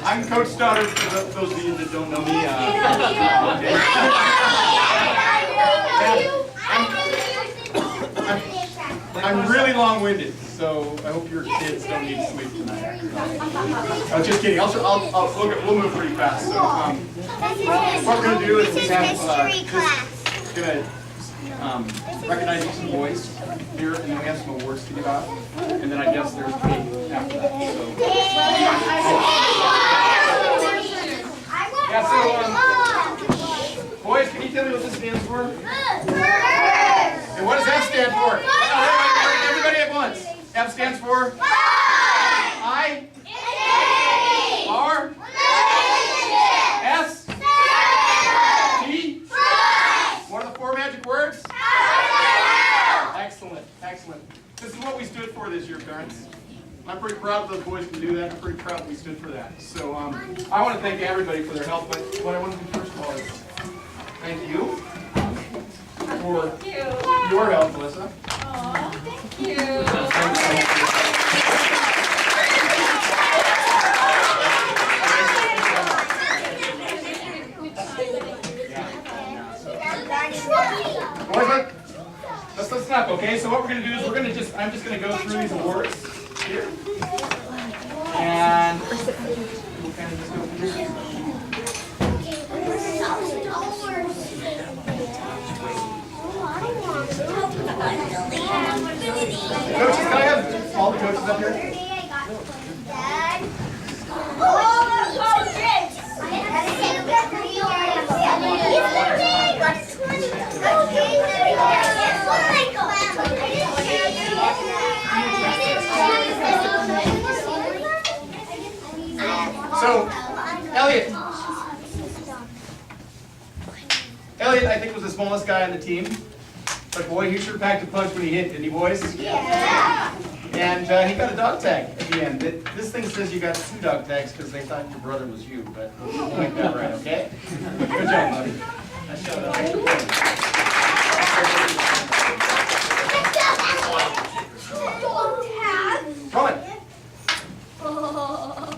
I'm Coach Stoddard, for those of you that don't know me. I'm really long-winded, so I hope your kids don't need to sleep tonight. I'm just kidding. We'll move pretty fast. So, what we're going to do is we have recognize some boys here, and then we have some awards to give out, and then I guess there's cake after that. So, boys, can you tell me what this stands for? And what does F stand for? Everybody at once. F stands for? I. R. S. T. What are the 4 magic words? Excellent, excellent. This is what we stood for this year, parents. I'm pretty proud that those boys can do that. I'm pretty proud that we stood for that. So I want to thank everybody for their help, but what I want to do first of all is thank you for your help, Melissa. Aw, thank you. Boys, let's listen up, okay? So what we're going to do is I'm just going to go through these awards here. And we'll kind of just go through this. Coaches, can I have all the coaches up here? So, Elliot, I think was the smallest guy on the team, but boy, he sure packed a punch when he hit, didn't he, boys? Yeah. And he got a dog tag at the end. This thing says you got 2 dog tags because they thought your brother was you, but we'll make that right, okay? Good job, buddy. Nice job. Roman.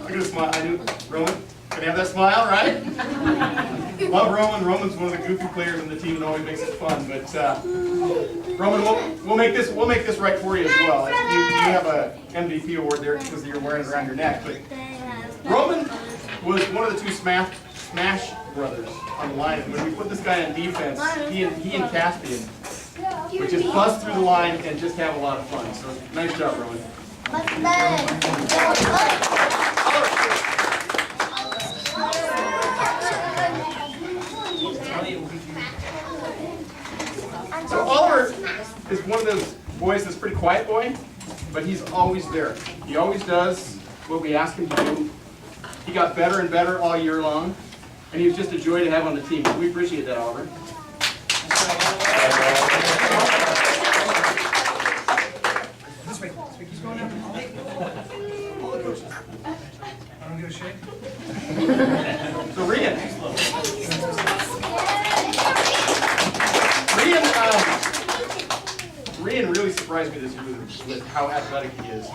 Look at the smile. I do. Roman, can you have that smile, right? Love Roman. Roman's one of the goofy players on the team and always makes it fun. But Roman, we'll make this right for you as well. You have a MVP award there because you're wearing it around your neck. But Roman was one of the 2 Smash brothers on the line. And when we put this guy on defense, he and Caspian would just bust through the line and just have a lot of fun. So nice job, Roman. So Oliver is one of those boys that's a pretty quiet boy, but he's always there. He always does what we ask him to do. He got better and better all year long, and he was just a joy to have on the team. We appreciate that, Oliver. This way. He's going up. All the coaches. I don't give a shake. So Rian really surprised me this year with how athletic he is.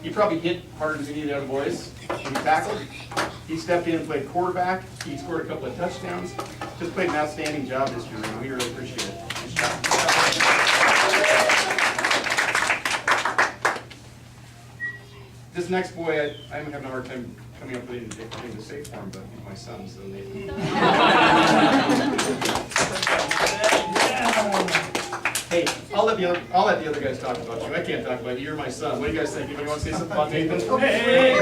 He probably hit harder than any of the other boys when he tackled. He stepped in and played quarterback. He scored a couple of touchdowns. Just played an outstanding job this year, and we really appreciate it. Nice job. This next boy, I'm having a hard time coming up with anything to say for him, but he's my son, so Nathan. Hey, I'll let the other guys talk about you. I can't talk about you. You're my son. What do you guys think? Anybody want to say something about Nathan? Hey!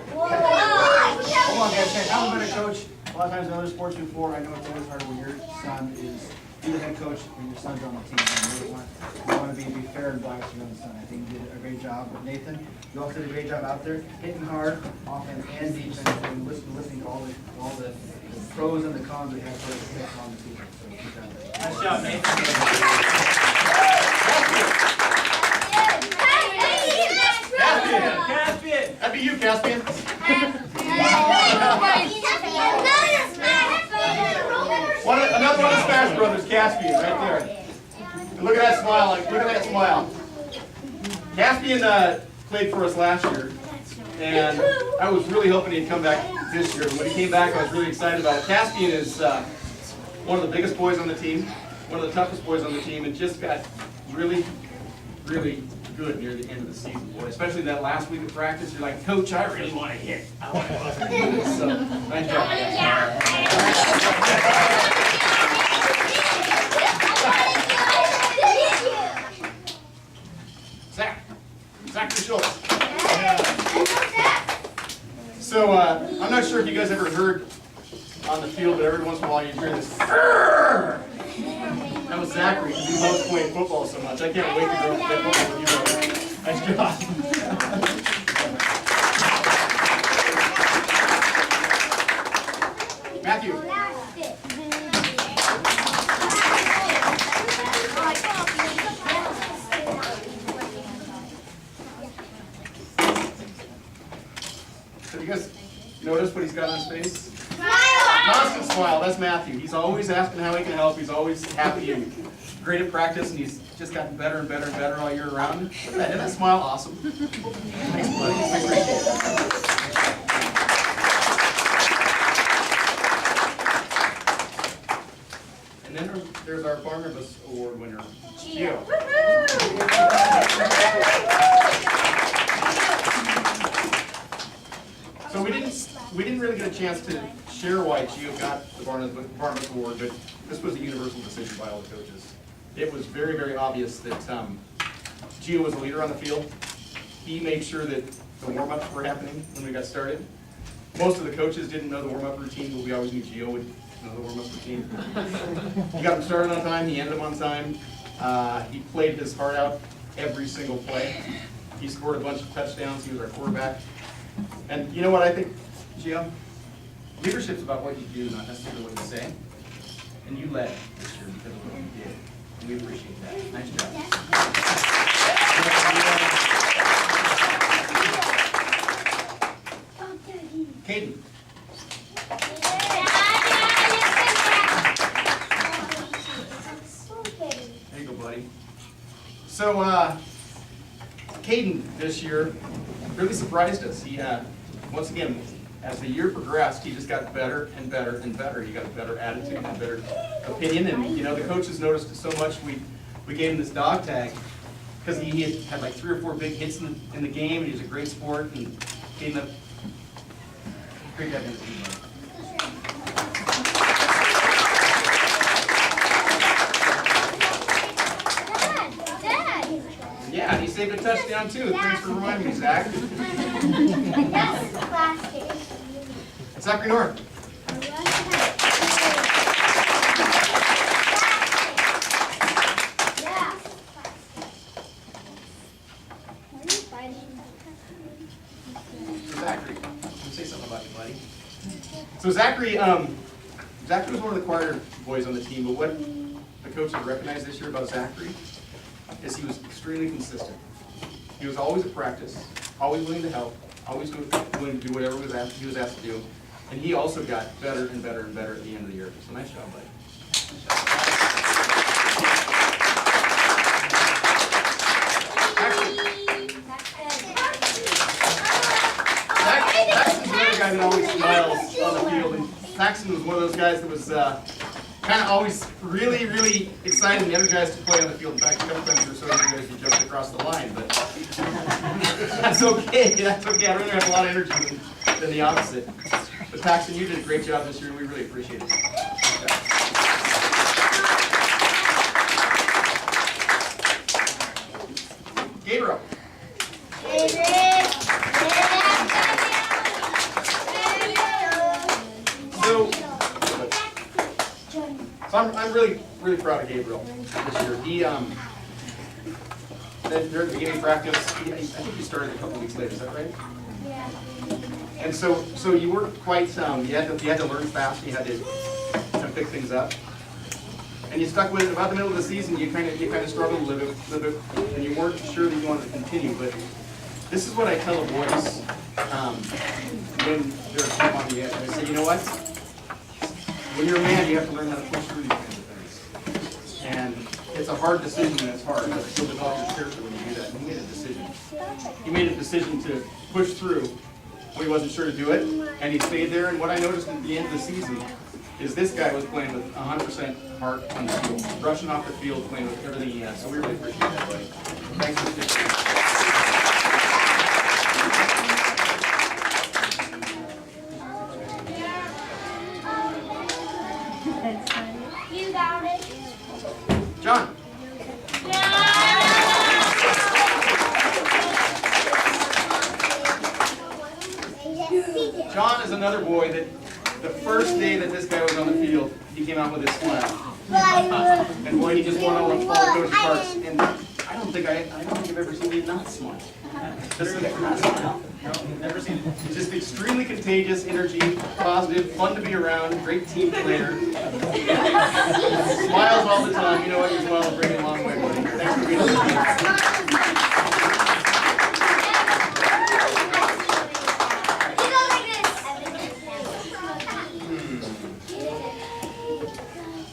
Hold on, guys. I haven't been a coach a lot of times in other sports before. I know it's always hard when your son is the head coach when your son's on the team. You want to be fair and biased to your own son. I think you did a great job with Nathan. You also did a great job out there, hitting hard, offense and defense, and listening to all the pros and the cons we have for the on the team. So good job. Nice job, Nathan. Caspian! That'd be you, Caspian. Another one of the Smash Brothers, Caspian, right there. And look at that smile, look at that smile. Caspian played for us last year, and I was really hoping he'd come back this year. When he came back, I was really excited about it. Caspian is one of the biggest boys on the team, one of the toughest boys on the team, and just got really, really good near the end of the season, boy. Especially that last week of practice, you're like, Coach, I really want to hit. I want to hit. So, nice job. Zachary Schultz. So, I'm not sure if you guys ever heard on the field, but every once in a while you hear this. That was Zachary, because he loves playing football so much. I can't wait to grow up and play football with you, brother. Nice job. Matthew. So you guys notice what he's got on his face? Constant smile. That's Matthew. He's always asking how he can help. He's always happy and great at practice, and he's just gotten better and better and better all year round. Look at that. Isn't that smile awesome? Thanks, buddy. I appreciate it. And then there's our Barnabas Award winner, Gio. So we didn't really get a chance to share why Gio got the Barnabas Award, but this was a universal decision by all the coaches. It was very, very obvious that Gio was a leader on the field. He made sure that the warm-ups were happening when we got started. Most of the coaches didn't know the warm-up routine, but we always knew Gio would know the warm-up routine. He got them started on time, he ended them on time. He played his heart out every single play. He scored a bunch of touchdowns, he was our quarterback. And you know what I think, Gio? Leadership's about what you do, not necessarily what you say. And you led this year because of what you did. And we appreciate that. Nice job. Caden. There you go, buddy. So, Caden this year really surprised us. He, once again, as the year progressed, he just got better and better and better. He got a better attitude and a better opinion. And, you know, the coaches noticed it so much, we gave him this dog tag because he had like 3 or 4 big hits in the game, and he was a great sport, and gave him a great to have him. Yeah, and he saved a touchdown too. Thanks for reminding me, Zach. Zachary North. Zachary, let me say something about you, buddy. So Zachary was one of the quieter boys on the team, but what the coaches recognized this year about Zachary is he was extremely consistent. He was always at practice, always willing to help, always willing to do whatever he was asked to do. And he also got better and better and better at the end of the year. So nice job, buddy. Paxton's another guy that always smiles on the field. And Paxton was one of those guys that was kind of always really, really excited and energized to play on the field. In fact, a couple times or so, you guys you jumped across the line, but that's okay. That's okay. I'd rather have a lot of energy than the opposite. But Paxton, you did a great job this year, and we really appreciate it. Gabriel. So I'm really, really proud of Gabriel this year. He, during the beginning of practice, I think he started a couple weeks later. Is that right? Yeah. And so you weren't quite. You had to learn fast. You had to pick things up, and you stuck with it. About the middle of the season, you kind of struggled a little bit, and you weren't sure that you wanted to continue. But this is what I tell the boys when they're on the edge. I say, you know what? When you're a man, you have to learn how to push through these kinds of things. And it's a hard decision and it's hard, but you'll develop your character when you do that. And he made a decision. He made a decision to push through when he wasn't sure to do it, and he stayed there. And what I noticed at the end of the season is this guy was playing with 100% heart on the field, rushing off the field, playing with everything he had. So we really appreciate that, buddy. Thanks for sticking. You got it. John. John is another boy that the first day that this guy was on the field, he came out with his smile. And boy, he just won all the coach's hearts. And I don't think I've ever seen him not smile. Just not smile. No, never seen it. He's just extremely contagious, energy, positive, fun to be around, great team player. Smiles all the time. You know what? Your smile will bring you a long way, buddy. Thanks for being on the team.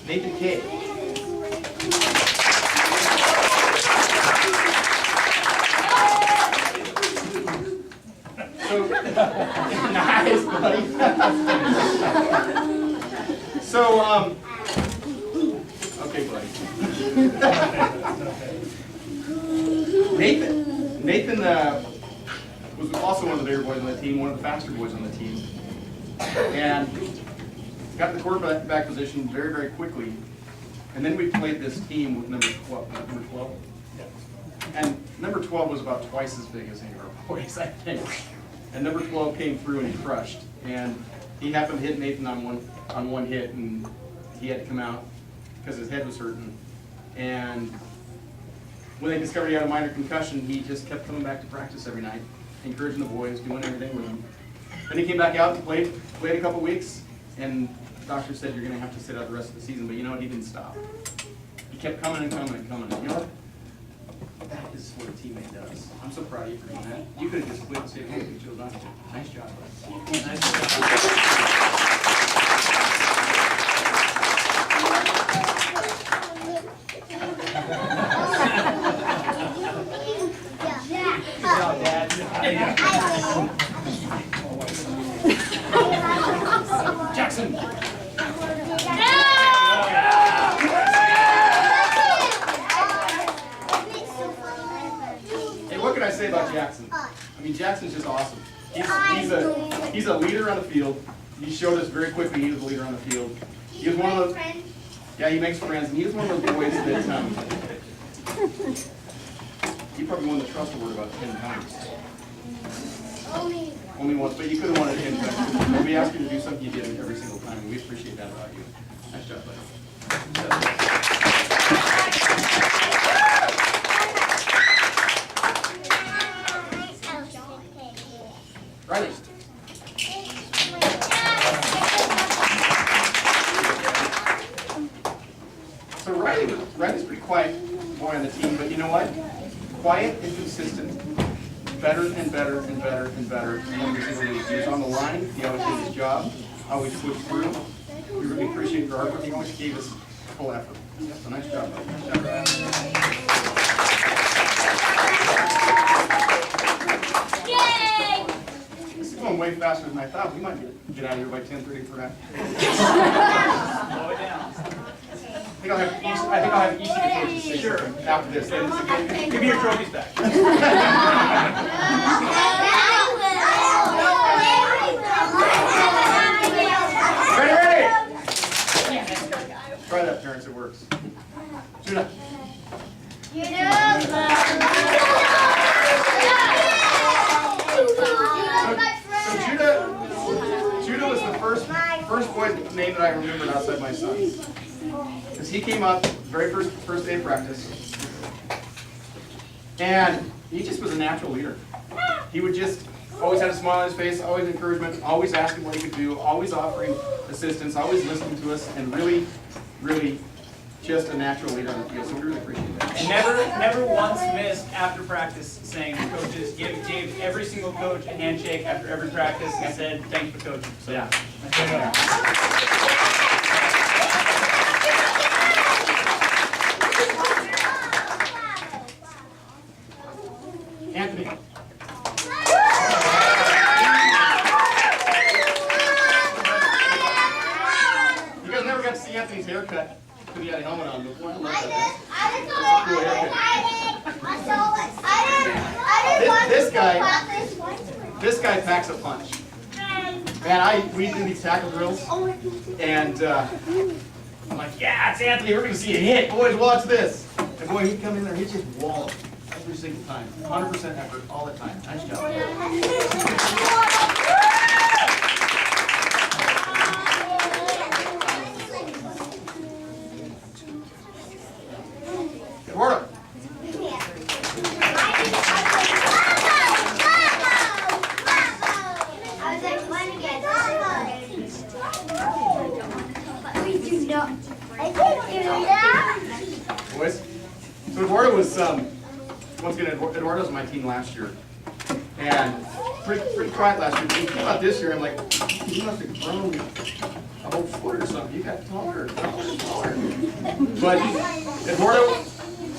Nathan K. So, nice, buddy. So, okay, buddy. Nathan was also one of the bigger boys on the team, one of the faster boys on the team, and got in the quarterback position very, very quickly. And then we played this team with number 12. And number 12 was about twice as big as any of our boys, I think. And number 12 came through and he crushed. And he happened to hit Nathan on one hit, and he had to come out because his head was hurting. And when they discovered he had a minor concussion, he just kept coming back to practice every night, encouraging the boys, doing everything with them. Then he came back out and played a couple weeks, and the doctor said you're going to have to sit out the rest of the season. But you know what? He didn't stop. He kept coming and coming and coming. And you know what? That is what a teammate does. I'm so proud of you for doing that. You could have just quit and said, hey, you chose not to. Nice job, buddy. Nice job. Jackson. Hey, what can I say about Jackson? I mean, Jackson's just awesome. He's a leader on the field. He showed us very quickly he was a leader on the field. He was one of those. Yeah, he makes friends, and he was one of those boys that he probably won the trust award about 10 times. Only once, but you could have won it 10 times. When we asked you to do something, you did it every single time, and we appreciate that about you. Nice job, buddy. Riley. So Riley's a pretty quiet boy on the team, but you know what? Quiet and consistent. Better and better and better and better. Every single week. He was on the line. He always did his job. Always pushed through. We really appreciate your hard work. He always gave us full effort. So nice job, buddy. Nice job, Riley. Going way faster than I thought. We might get out of here by 10:30 for that. Slow it down. I think I'll have each of the coaches say something after this. Give me your trophies back. Ready? Try that, parents. It works. Judah. Judah was the first boy's name that I remembered outside my son's. Because he came up very first day of practice, and he just was a natural leader. He would just always had a smile on his face, always encouragement, always asking what he could do, always offering assistance, always listening to us, and really, really just a natural leader on the field. So we really appreciate that. And never once missed after practice saying to coaches, gave every single coach a handshake after every practice and said, thanks for coaching. So yeah. guy packs a punch. Man, we do these tackle drills, and I'm like, yeah, it's Anthony, we're gonna see a hit. Boys, watch this. And boy, he'd come in there, he'd just wall it every single time. 100% effort all the time. Nice job. Eduardo. Boys, so Eduardo was, once again, Eduardo was on my team last year. And pretty quiet last year. When he came out this year, I'm like, you must have grown a whole foot or something. You got taller. But Eduardo,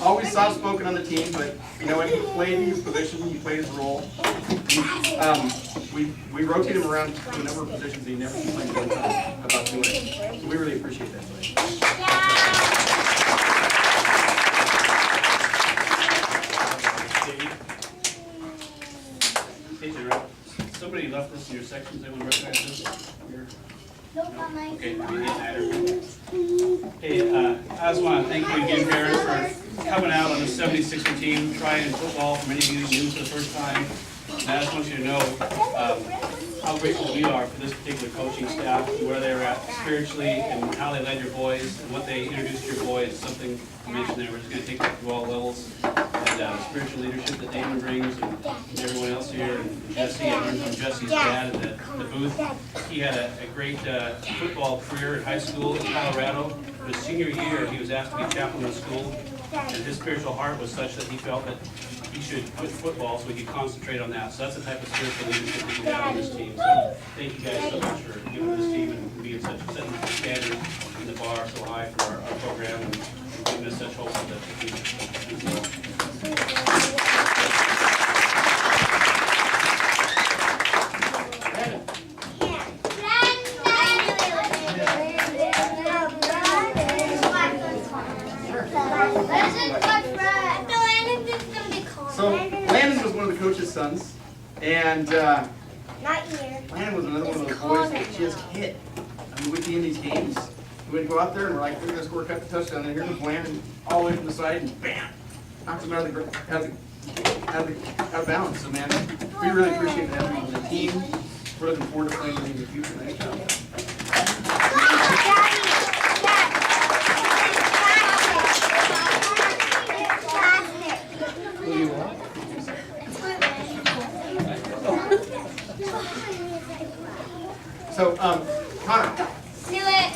always soft-spoken on the team, but you know what? He played his position, he played his role. We rotate him around to a number of positions he never complained about doing it. So we really appreciate that. Somebody left this in your sections. Anyone recognize this? Okay, hey, I just want to thank you again, parents, for coming out on the 76er team, trying football. For many of you new for the first time. And I just want you to know how grateful we are for this particular coaching staff, where they were at spiritually, and how they led your boys, and what they introduced to your boys. Something you mentioned there. We're just going to take that through all levels. And spiritual leadership that Damon brings, and everyone else here, and Jesse. I learned from Jesse's dad at the booth. He had a great football career in high school in Colorado. His senior year, he was asked to be chaplain in school, and his spiritual heart was such that he felt that he should quit football so he could concentrate on that. So that's the type of spiritual leadership that you have on this team. So thank you guys so much for giving this team and being such setting the standard in the bar so high for our program, and giving us such hope for the team. So Landon was one of the coach's sons, and Landon was another one of those boys that just hit. I mean, we'd be in these games, we'd go out there and we're like, we're gonna score a touchdown, and here comes Landon all the way from the side, and bam, knocks him out of bounds. So man, we really appreciate having him on the team. We're looking forward to playing with him in the future. Nice job. So, Connor. Do it.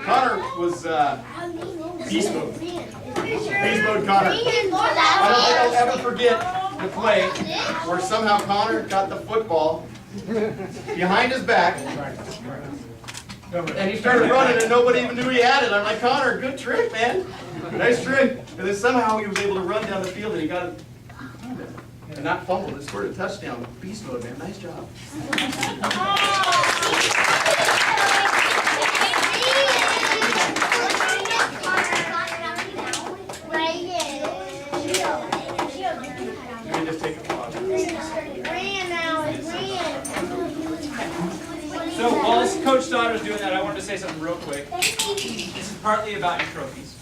Connor was beast mode. Beast mode Connor. I don't think I'll ever forget the play where somehow Connor got the football behind his back, and he started running and nobody even knew he had it. I'm like, Connor, good trick, man. Nice trick. And then somehow he was able to run down the field and he got it and not fumbled. It scored a touchdown. Beast mode, man. Nice job. Let me just take a pause. So while this coach daughter's doing that, I wanted to say something real quick. This is partly about your trophies.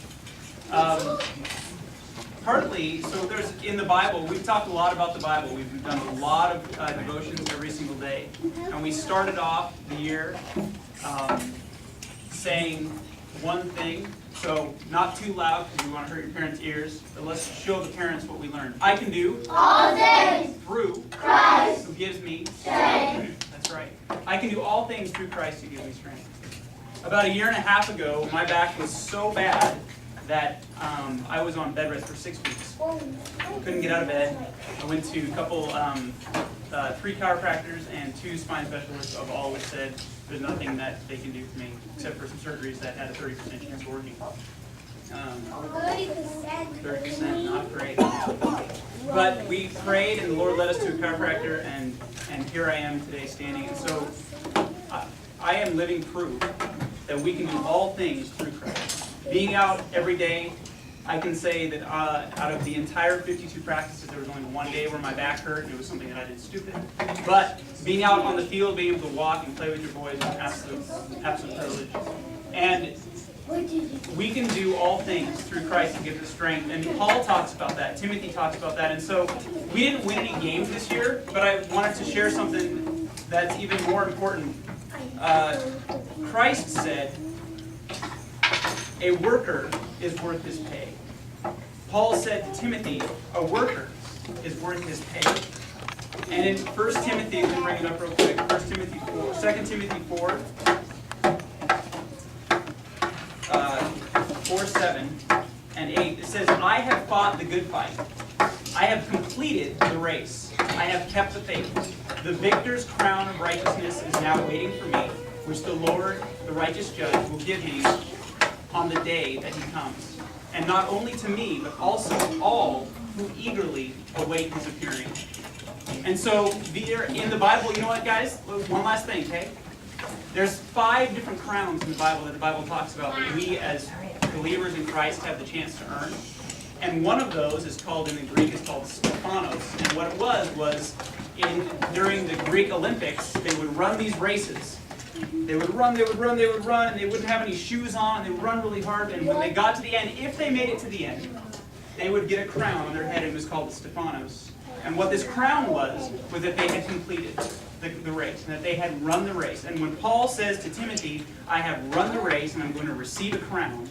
Partly, so there's in the Bible, we've talked a lot about the Bible. We've done a lot of devotions every single day. And we started off the year saying one thing. So not too loud because we want to hurt your parents' ears. But let's show the parents what we learned. I can do all things through Christ who gives me strength. That's right. I can do all things through Christ who gives me strength. About a year and a half ago, my back was so bad that I was on bed rest for 6 weeks. Couldn't get out of bed. I went to a couple, 3 chiropractors and 2 spine specialists, of all which said there's nothing that they can do for me except for some surgeries that had a 30% chance of working. 30%, not great. But we prayed and the Lord led us to a chiropractor, and here I am today standing. And so I am living proof that we can do all things through Christ. Being out every day, I can say that out of the entire 52 practices, there was only one day where my back hurt, and it was something that I did stupid. But being out on the field, being able to walk and play with your boys is an absolute privilege. And we can do all things through Christ and give us strength. And Paul talks about that. Timothy talks about that. And so we didn't win any games this year, but I wanted to share something that's even more important. Christ said, a worker is worth his pay. Paul said to Timothy, a worker is worth his pay. And in 1 Timothy, let me bring it up real quick, 2 Timothy 4, 7 and 8, it says, I have fought the good fight. I have completed the race. I have kept the faith. The victor's crown of righteousness is now waiting for me, which the Lord, the righteous judge, will give me on the day that he comes. And not only to me, but also all who eagerly await his appearing. And so, in the Bible, you know what, guys? One last thing, okay? There's 5 different crowns in the Bible that the Bible talks about that we as believers in Christ have the chance to earn. And one of those is called, in the Greek, is called Stephanos. And what it was during the Greek Olympics, they would run these races. They would run, and they wouldn't have any shoes on, and they would run really hard, and when they got to the end, if they made it to the end, they would get a crown on their head, and it was called the Stephanos. And what this crown was that they had completed the race, and that they had run the race. And when Paul says to Timothy, I have run the race, and I'm going to receive a crown,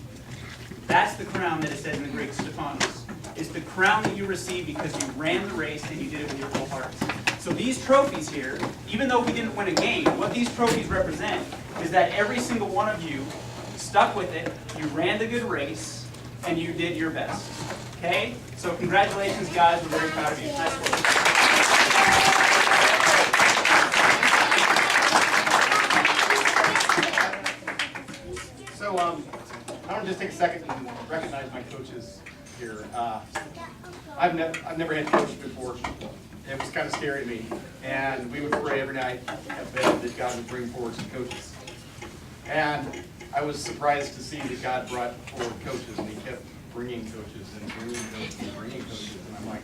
that's the crown that it says in the Greek, Stephanos. It's the crown that you receive because you ran the race and you did it with your whole heart. So these trophies here, even though we didn't win a game, what these trophies represent is that every single one of you stuck with it, you ran the good race, and you did your best. Okay? So congratulations, guys. We're very proud of you. Nice work. So I want to just take a second and recognize my coaches here. I've never had coached before. It was kind of scary to me, and we would pray every night at bed that God would bring forward some coaches. And I was surprised to see that God brought forward coaches, and He kept bringing coaches and bringing coaches and bringing coaches, and I'm like,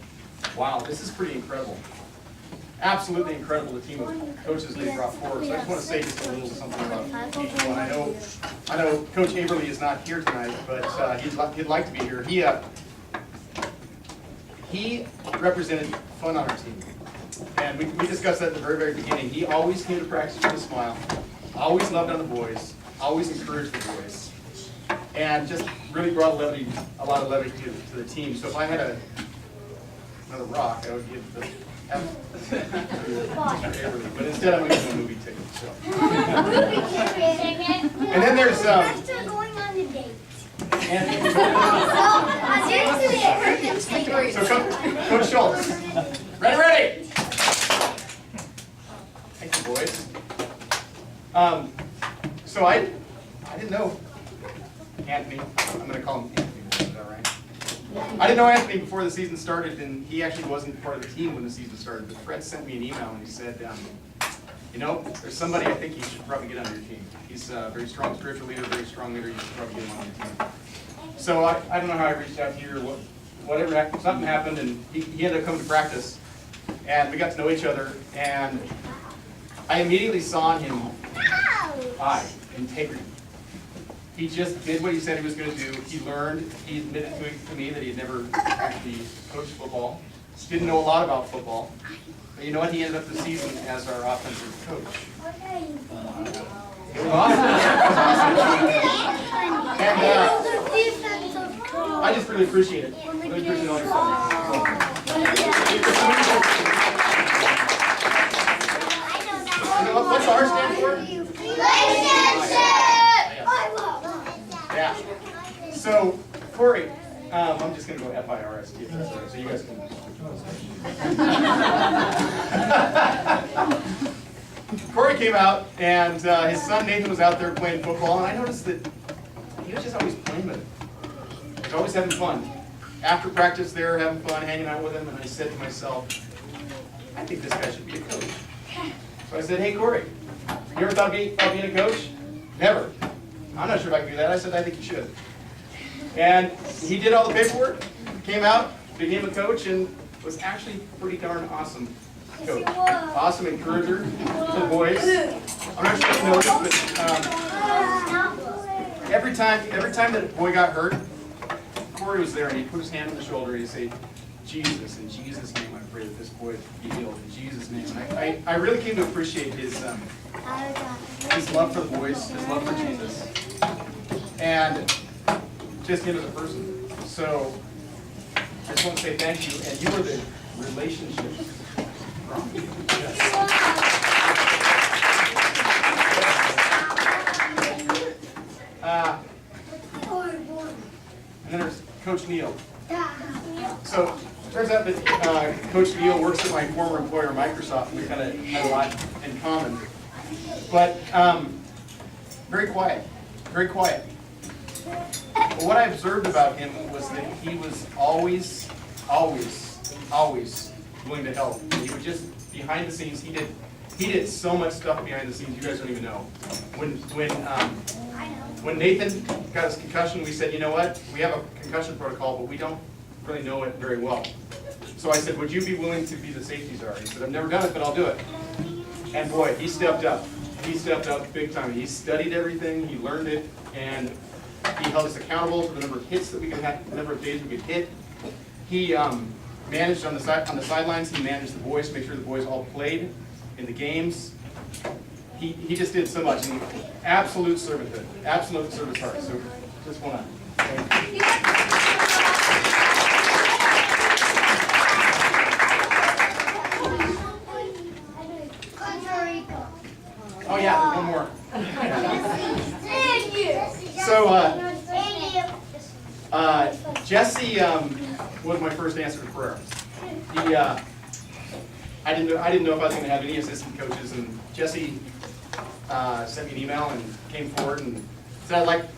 wow, this is pretty incredible. Absolutely incredible, the team of coaches they brought forward. So I just want to say just a little something about each one. I know Coach Averly is not here tonight, but he'd like to be here. He represented fun on our team. And we discussed that at the very, very beginning. He always came to practice with a smile, always loved on the boys, always encouraged the boys, and just really brought a lot of levity to the team. So if I had another rock, I would give the Mr. Averly. But instead I'm going to give him a movie ticket. So. And then there's We're still going on a date. Anthony. Seriously, So Coach Schultz. Ready? Thank you, boys. So I didn't know Anthony. I'm going to call him Anthony. Is that right? I didn't know Anthony before the season started, and he actually wasn't part of the team when the season started. But Fred sent me an email, and he said, you know, there's somebody I think you should probably get on your team. He's a very strong spiritual leader, very strong leader. You should probably get him on your team. So I don't know how I reached out to you or whatever happened. Something happened, and he ended up coming to practice, and we got to know each other. And I immediately saw in him integrity. He just did what he said he was going to do. He learned. He admitted to me that he had never actually coached football. Didn't know a lot about football. But you know what? He ended up the season as our offensive coach. It was awesome. And I just really appreciate it. Really appreciate all your support. What's R stand for? Relationship! Yeah. So, Corey, I'm just going to go F-I-R-S-T if that's all right, so you guys can. Corey came out, and his son Nathan was out there playing football, and I noticed that he was just always playing with him. He was always having fun. After practice there, having fun, hanging out with him, and I said to myself, I think this guy should be a coach. So I said, hey Corey, You ever thought about being a coach? Never. I'm not sure if I can do that. I said, I think you should. And he did all the paperwork, came out, became a coach, and was actually pretty darn awesome coach. Awesome encourager to the boys. I'm not sure if you know this, but every time that a boy got hurt, Corey was there and he'd put his hand on the shoulder and he'd say, Jesus, in Jesus' name, I pray that this boy be healed. In Jesus' name. And I really came to appreciate his love for the boys, his love for Jesus, and just him as a person. So I just want to say thank you, and you are the relationship. And then there's Coach Neal. So it turns out that Coach Neal works at my former employer, Microsoft, and we kind of had a lot in common. But very quiet, very quiet. But what I observed about him was that he was always willing to help. And he would just, behind the scenes, he did so much stuff behind the scenes you guys don't even know. When Nathan got his concussion, we said, you know what, we have a concussion protocol, but we don't really know it very well. So I said, would you be willing to be the safety czar? He said, I've never done it, but I'll do it. And boy, he stepped up. He stepped up big time. He studied everything, he learned it, and he held us accountable to the number of hits that we could have, the number of days we could hit. He managed on the sidelines, he managed the boys, to make sure the boys all played in the games. He just did so much. And absolute servanthood, absolute service heart. So just want to thank you. Oh yeah, one more. So Jesse was my first answer to prayer. I didn't know if I was going to have any assistant coaches, and Jesse sent me an email and came forward and said, I'd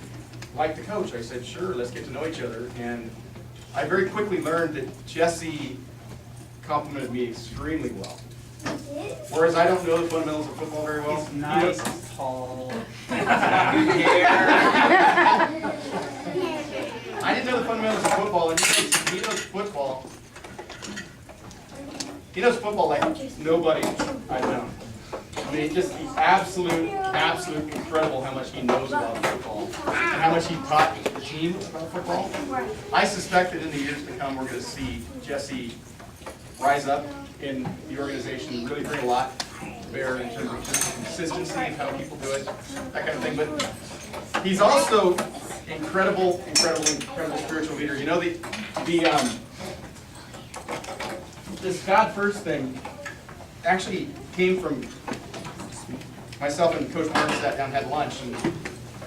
like to coach. I said, sure, let's get to know each other. And I very quickly learned that Jesse complimented me extremely well. Whereas I don't know the fundamentals of football very well. He's nice, he's tall. I didn't know the fundamentals of football, and he knows football. He knows football like nobody I've known. I mean, just absolute incredible how much he knows about football and how much he taught the team about football. I suspect that in the years to come, we're going to see Jesse rise up in the organization and really bring a lot to bear in terms of consistency and how people do it, that kind of thing. But he's also incredible spiritual leader. You know, this God first thing actually came from myself and Coach Martin sat down, had lunch, and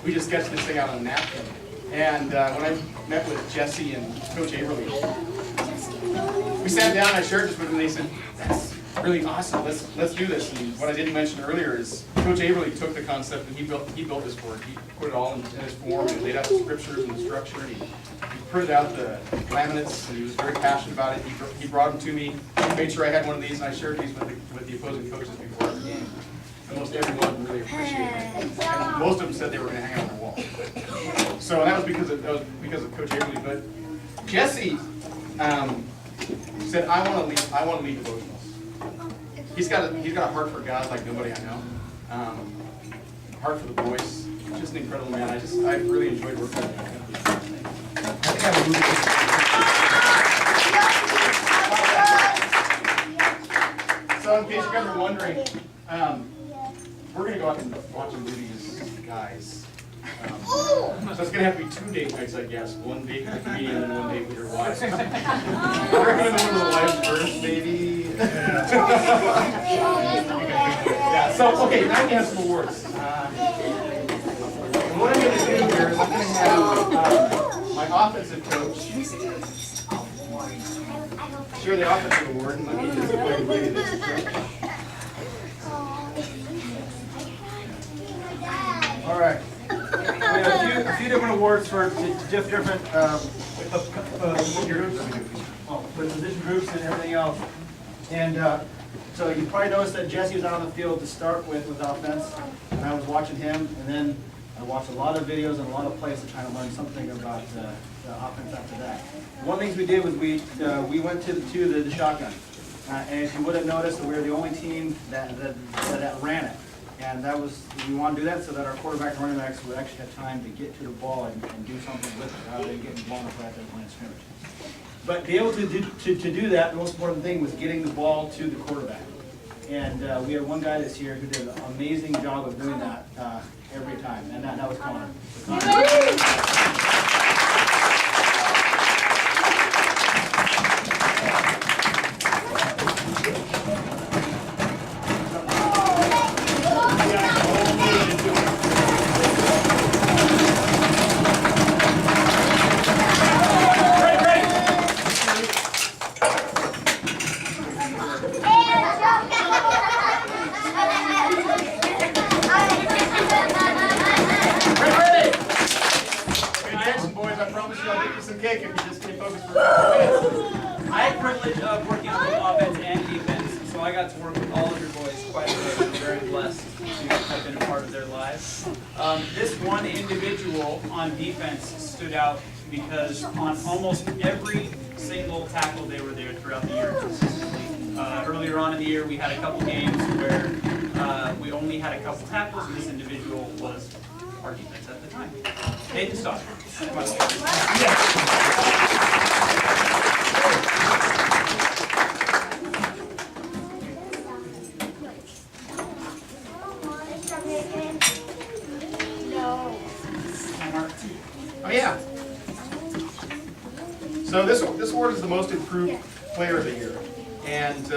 we just sketched this thing out on a napkin. And when I met with Jesse and Coach Averly, we sat down, I shared this with them, and they said, that's really awesome, let's do this. And what I didn't mention earlier is Coach Averly took the concept and he built this board. He put it all in his form, and laid out the scriptures and the structure, and he printed out the laminates, and he was very passionate about it. He brought them to me, he made sure I had one of these, and I shared these with the opposing coaches before every game. And most everyone really appreciated it. And most of them said they were going to hang it on their wall. So that was because of Coach Averly. But Jesse said, I want to lead devotionals. He's got a heart for God like nobody I know. Heart for the boys. Just an incredible man. I really enjoyed working with him. So in case you guys are wondering, we're going to go out and watch a movie as guys. So it's going to have to be 2 date nights, I guess. One date with me and then one date with your wife. We're going to go to the wife first, maybe. Yeah. So, okay, now we have some awards. And what I'm going to do here is I'm going to have my offensive coach share the offensive award, and let me just go ahead and give you this. All right. We have a few different awards for different position groups and everything else. And So you probably noticed that Jesse was out on the field to start with offense, and I was watching him, and then I watched a lot of videos and a lot of plays to try to learn something about the offense after that. One of the things we did was we went to the shotgun, and if you would have noticed that we were the only team that ran it, and that was, we want to do that so that our quarterback and running backs would actually have time to get to the ball and do something with it rather than getting blown up at the line of scrimmage. But be able to do that, the most important thing was getting the ball to the quarterback. And we had one guy this year who did an amazing job of doing that every time, and that was Connor. Cake if you just stay focused for 5 minutes. I had the privilege of working on both offense and defense, so I got to work with all of your boys quite a bit. I'm very blessed to have been a part of their lives. This one individual on defense stood out because on almost every single tackle they were there throughout the year consistently. Earlier on in the year we had a couple games where we only had a couple tackles, and this individual was our defense at the time. Nathan Stock. Come on. Oh yeah. So this award is the most improved player of the year, and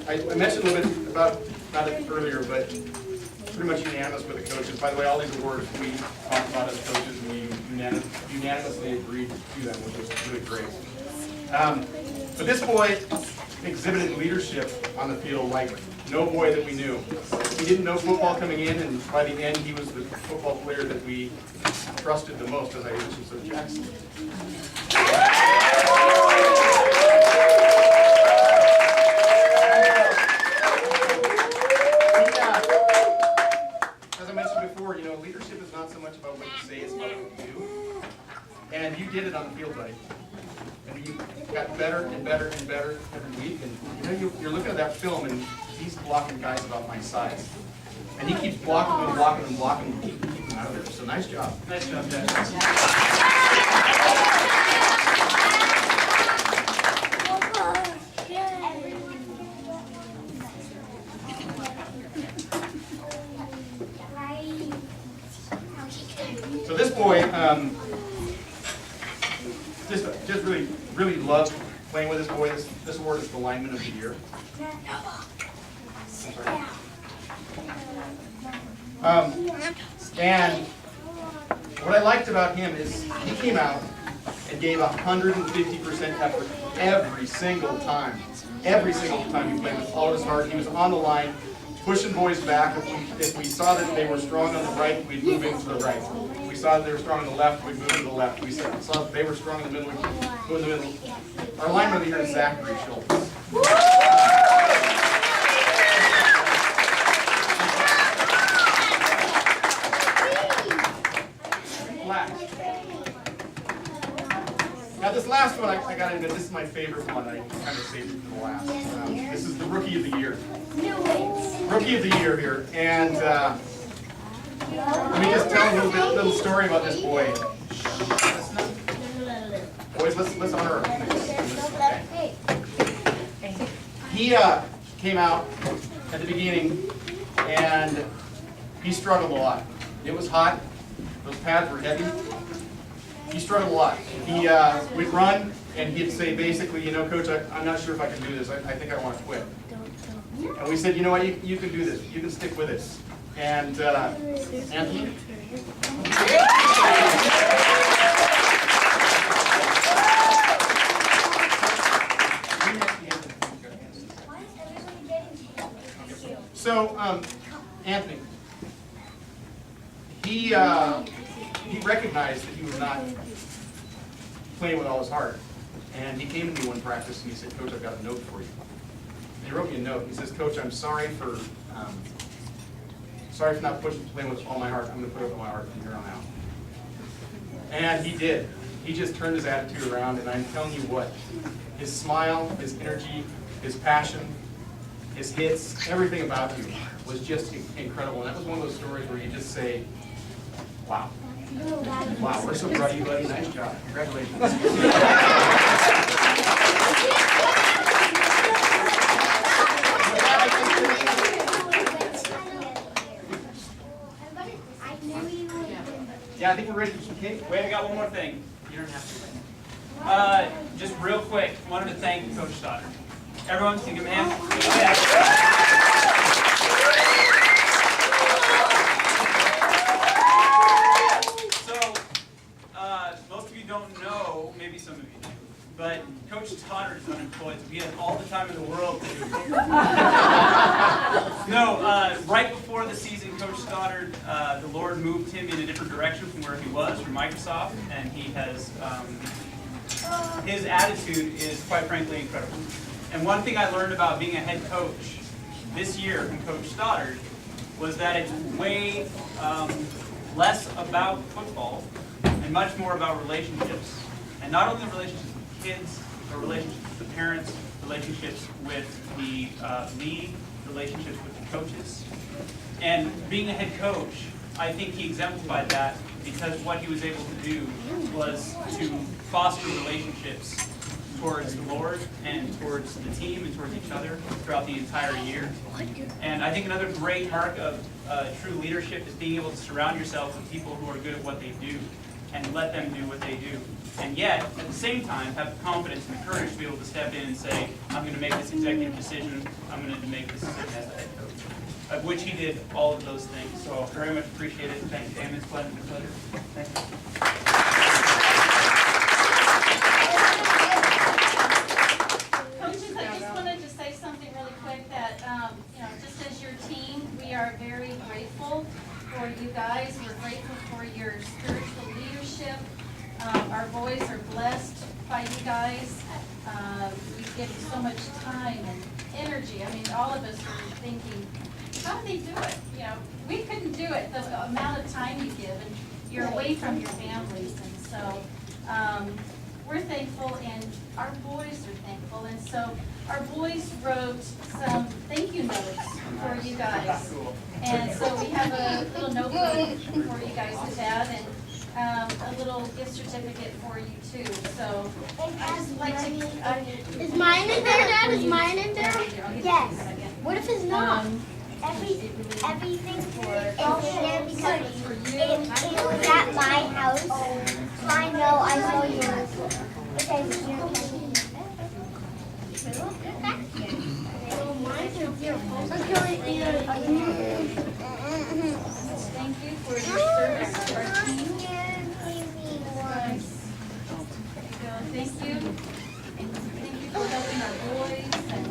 I mentioned a little bit about it earlier, but pretty much unanimous with the coaches. By the way, all these awards we talked about as coaches, and we unanimously agreed to them, which was really great. But this boy exhibited leadership on the field like no boy that we knew. He didn't know football coming in, and by the end, he was the football player that we trusted the most, as I mentioned. So Jackson. As I mentioned before, you know, leadership is not so much about what you say, it's about what you do. And you did it on the field, buddy. And you got better and better and better every week. And you know, you're looking at that film, and he's blocking guys about my size. And he keeps blocking and blocking and blocking and keeping them out of there. So nice job. Nice job, Jackson. So this boy just really loved playing with this boy. This award is the lineman of the year. And what I liked about him is he came out and gave 150% effort every single time. Every single time he played with all of his heart. He was on the line, pushing boys back. If we saw that they were strong on the right, we'd move into the right. If we saw that they were strong on the left, we'd move to the left. We saw that they were strong in the middle, we'd go in the middle. Our lineman of the year is Zachary Schultz. Now this last one I got into, this is my favorite one. I kind of saved it for the last. This is the Rookie of the Year. Rookie of the Year here. And let me just tell a little story about this boy. Boys, let's honor our teammates. He came out at the beginning and he struggled a lot. It was hot. Those pads were heavy. He struggled a lot. We'd run, and he'd say basically, you know, Coach, I'm not sure if I can do this. I think I want to quit. And we said, you know what, you can do this. You can stick with it. And Anthony? So, Anthony, he recognized that he was not playing with all his heart. And he came to me one practice and he said, Coach, I've got a note for you. he wrote me a note. He says, Coach, I'm sorry for not playing with all my heart. I'm going to put it with my heart from here on out. And he did. He just turned his attitude around, and I'm telling you what, his smile, his energy, his passion, his hits, everything about you was just incredible. And that was one of those stories where you just say, wow. Wow, we're so proud of you, buddy. Nice job. Congratulations. Yeah, I think we're ready for some cake. Wait, I got one more thing. You don't have to. Just real quick, wanted to thank Coach Stoddard. Everyone, can you give him a hand? So, most of you don't know, maybe some of you do, but Coach Stoddard is unemployed, so he has all the time in the world to do it. No, right before the season, Coach Stoddard, the Lord moved him in a different direction from where he was, from Microsoft, and he has, his attitude is quite frankly incredible. And one thing I learned about being a head coach this year from Coach Stoddard was that it's way less about football and much more about relationships. And not only the relationships with kids, but relationships with the parents, relationships with the league, relationships with the coaches. And being a head coach, I think he exemplified that because what he was able to do was to foster relationships towards the Lord and towards the team and towards each other throughout the entire year. And I think another great mark of true leadership is being able to surround yourself with people who are good at what they do and let them do what they do. And yet, at the same time, have the confidence and the courage to be able to step in and say, I'm going to make this executive decision, I'm going to make this decision as a head coach. Of which he did all of those things. So I very much appreciate it. Thank you, Damon. It's a pleasure. Thank you. Coaches, I just wanted to say something really quick that, just as your team, we are very grateful for you guys. We're grateful for your spiritual leadership. Our boys are blessed by you guys. We give you so much time and energy. I mean, all of us are thinking, how do they do it? We couldn't do it, the amount of time you give, and you're away from your families, and so we're thankful, and our boys are thankful, and so our boys wrote some thank you notes for you guys, and so we have a little notebook for you guys to have, and a little gift certificate for you too. So I just like to. Is mine in there, Dad? Is mine in there? Yes. What if it's not? Everything is in there because it was at my house. So I know I saw yours. It says here. Thank you for your service to our team. Thank you. Thank you for helping our boys, and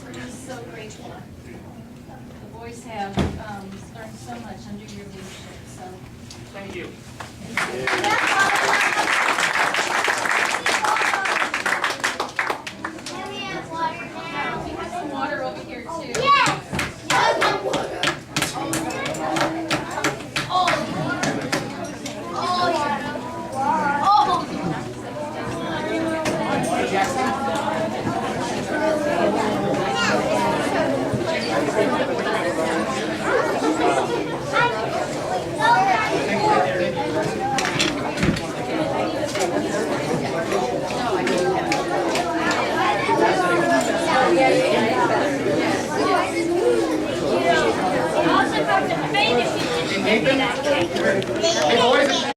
we're just so grateful. The boys have learned so much under your leadership, so Thank you. We have water now. we have some water over here too. Yes! I want water. Oh, yeah. Oh, yeah. Oh.